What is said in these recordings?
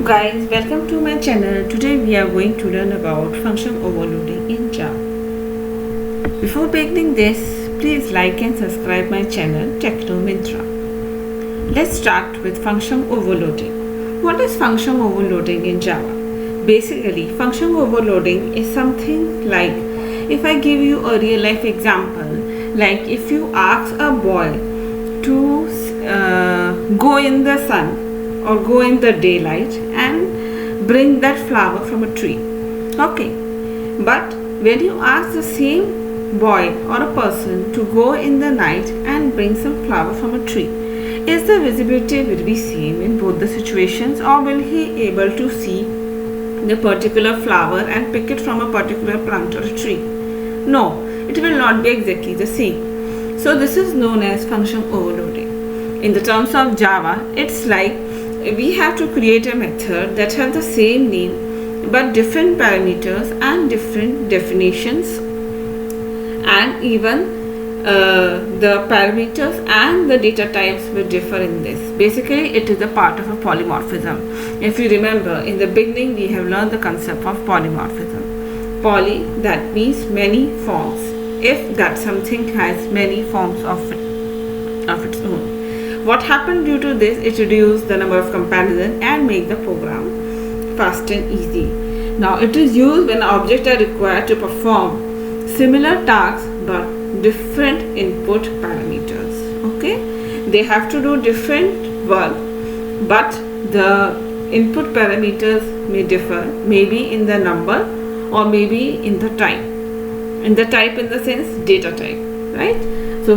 guys, welcome to my channel. Today we are going to learn about function overloading in Java. Before beginning this, please like and subscribe my channel Techno Mitra. Let's start with function overloading. What is function overloading in Java? Basically, function overloading is something like, if I give you a real life example, like if you ask a boy to go in the sun or go in the daylight and bring that flower from a tree. Okay, but when you ask the same boy or a person to go in the night and bring some flower from a tree, is the visibility will be same in both the situations, or will he able to see the particular flower and pick it from a particular plant or a tree? No, it will not be exactly the same. So this is known as function overloading. In the terms of Java, it's like we have to create a method that has the same name but different parameters and different definitions, and even the parameters and the data types will differ in this. Basically, it is a part of a polymorphism. If you remember, in the beginning we have learned the concept of polymorphism. Poly, that means many forms. If that something has many forms of its own. What happened due to this? It reduced the number of comparison and make the program fast and easy. Now it is used when objects are required to perform similar tasks but different input parameters. Okay, they have to do different work, but the input parameters may differ, maybe in the number or maybe in the type. In the type, in the sense data type, right? So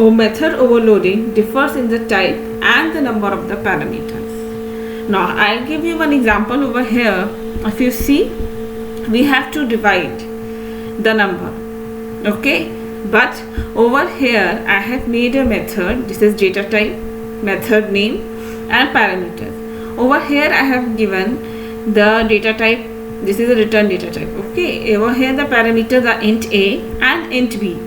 method overloading differs in the type and the number of the parameters. Now I'll give you one example over here. If you see, we have to divide the number, okay, but over here I have made a method. This is data type, method name and parameters. Over here I have given the data type. This is a return data type. Okay, over here the parameters are int a and int b.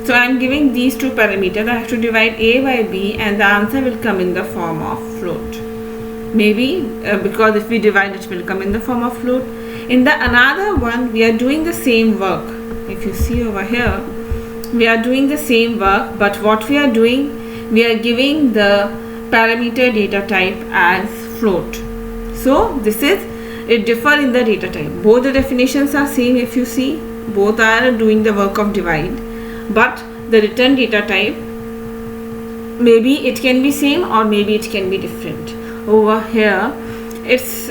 So I am giving these two parameters. I have to divide a by b and the answer will come in the form of float. Maybe because if we divide, it will come in the form of float. In the another one, we are doing the same work. If you see over here, we are doing the same work, but what we are doing, we are giving the parameter data type as float. So this is, it differ in the data type. Both the definitions are same. If you see, both are doing the work of divide, but the return data type, maybe it can be same or maybe it can be different. Over here it's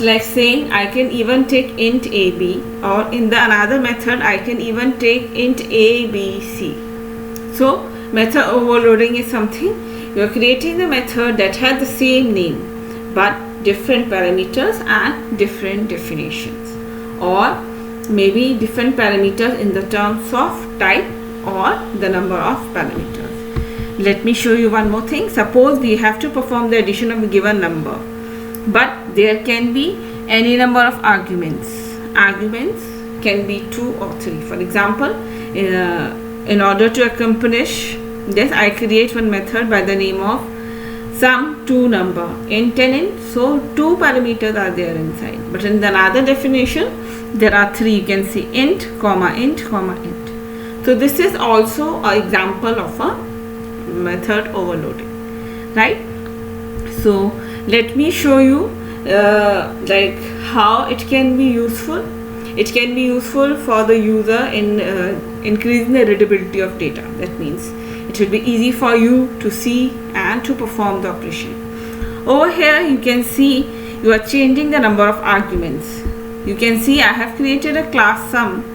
like saying I can even take int ab, or in the another method I can even take int abc. So method overloading is something you are creating the method that has the same name but different parameters and different definitions, or maybe different parameters in the terms of type or the number of parameters. Let me show you one more thing. Suppose we have to perform the addition of a given number, but there can be any number of arguments. Arguments can be 2 or 3. For example, in order to accomplish this, I create one method by the name of sum 2 number, int and int. So 2 parameters are there inside, but in the another definition there are 3. You can see int, comma int, comma int. So this is also an example of a method overloading, right? So let me show you like how it can be useful. It can be useful for the user in increasing the readability of data. That means it will be easy for you to see and to perform the operation. Over here you can see you are changing the number of arguments. You can see I have created a class sum.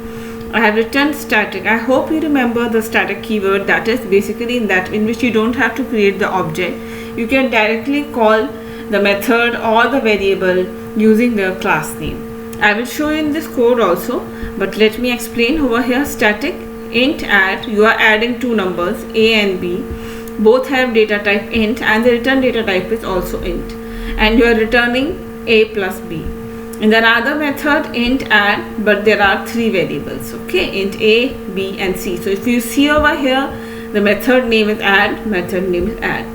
I have returned static. I hope you remember the static keyword. That is basically in which you don't have to create the object. You can directly call the method or the variable using the class name. I will show you in this code also, but let me explain. Over here, static int add, you are adding 2 numbers a and b. Both have data type int and the return data type is also int, and you are returning a plus b. In the other method, int add, but there are 3 variables, okay, int a, b and c. So if you see over here, the method name is add, method name is add,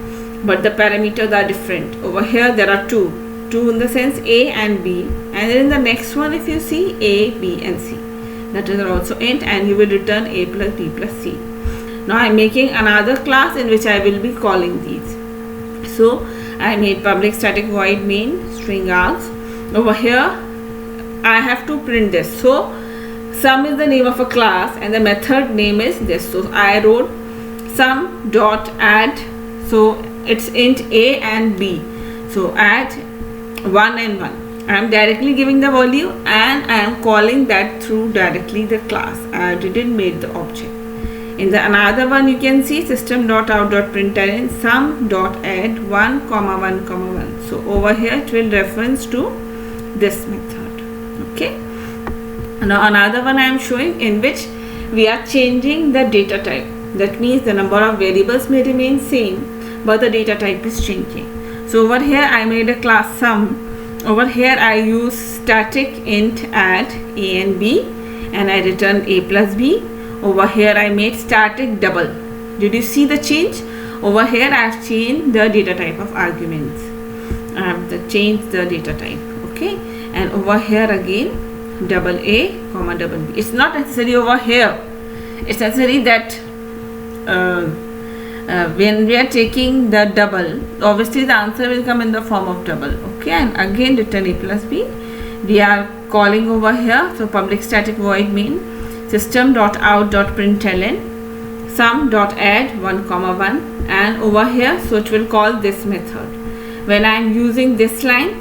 but the parameters are different. Over here there are 2, two in the sense A and B, and in the next one if you see A, B and C, that is also int, and you will return A plus B plus C. Now I am making another class in which I will be calling these. So I made public static void main string args. Over here I have to print this. So sum is the name of a class and the method name is this. So I wrote sum dot add, so it's int A and B. So add 1 and 1. I am directly giving the value and I am calling that through directly the class. I didn't make the object. In the another one you can see system.out.println sum.add 1, 1, 1. So over here it will reference to this method. Okay. Now another one I am showing in which we are changing the data type. That means the number of variables may remain same, but the data type is changing. So over here I made a class sum. Over here I use static int add A and B, and I return A plus B. Over here I made static double. Did you see the change? Over here I have changed the data type of arguments. I have changed the data type. Okay, and over here again double A comma double B. It's not necessary over here. It's necessary that when we are taking the double, obviously the answer will come in the form of double. Okay, and again return A plus B. We are calling over here, so public static void main system.out.println sum.add 1, 1, and over here so it will call this method. When I am using this line,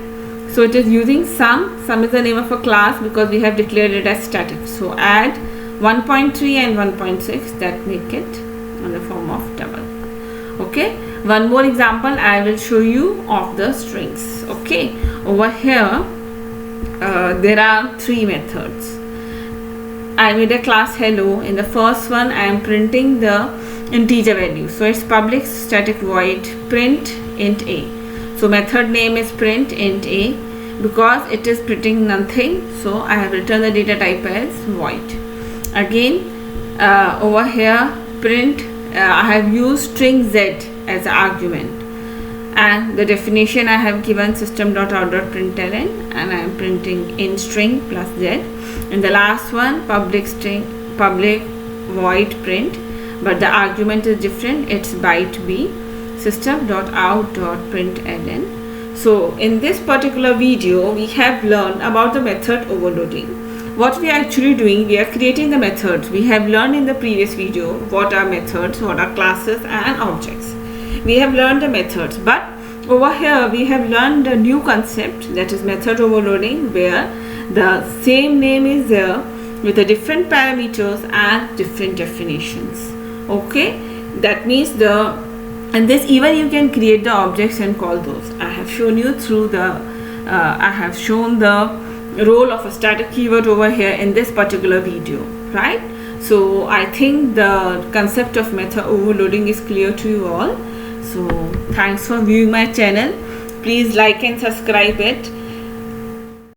so it is using sum is the name of a class because we have declared it as static. So add 1.3 and 1.6, that make it in the form of double. Okay, one more example I will show you of the strings. Okay, over here there are 3 methods. I made a class hello. In the first one I am printing the integer value, so it's public static void print int A. So method name is print int A. Because it is printing nothing, so I have written the data type as void. Again over here print, I have used string z as an argument, and the definition I have given system.out.println, and I am printing in string plus z. And the last one public void print, but the argument is different, it's byte b system.out.println. So in this particular video we have learned about the method overloading. What we are actually doing, we are creating the methods. We have learned in the previous video what are methods, what are classes and objects. We have learned the methods, but over here we have learned a new concept, that is method overloading, where the same name is there with the different parameters and different definitions. Okay, that means and this even you can create the objects and call those. I have shown you through the I have shown the role of a static keyword over here in this particular video, right? So I think the concept of method overloading is clear to you all. So thanks for viewing my channel. Please like and subscribe it.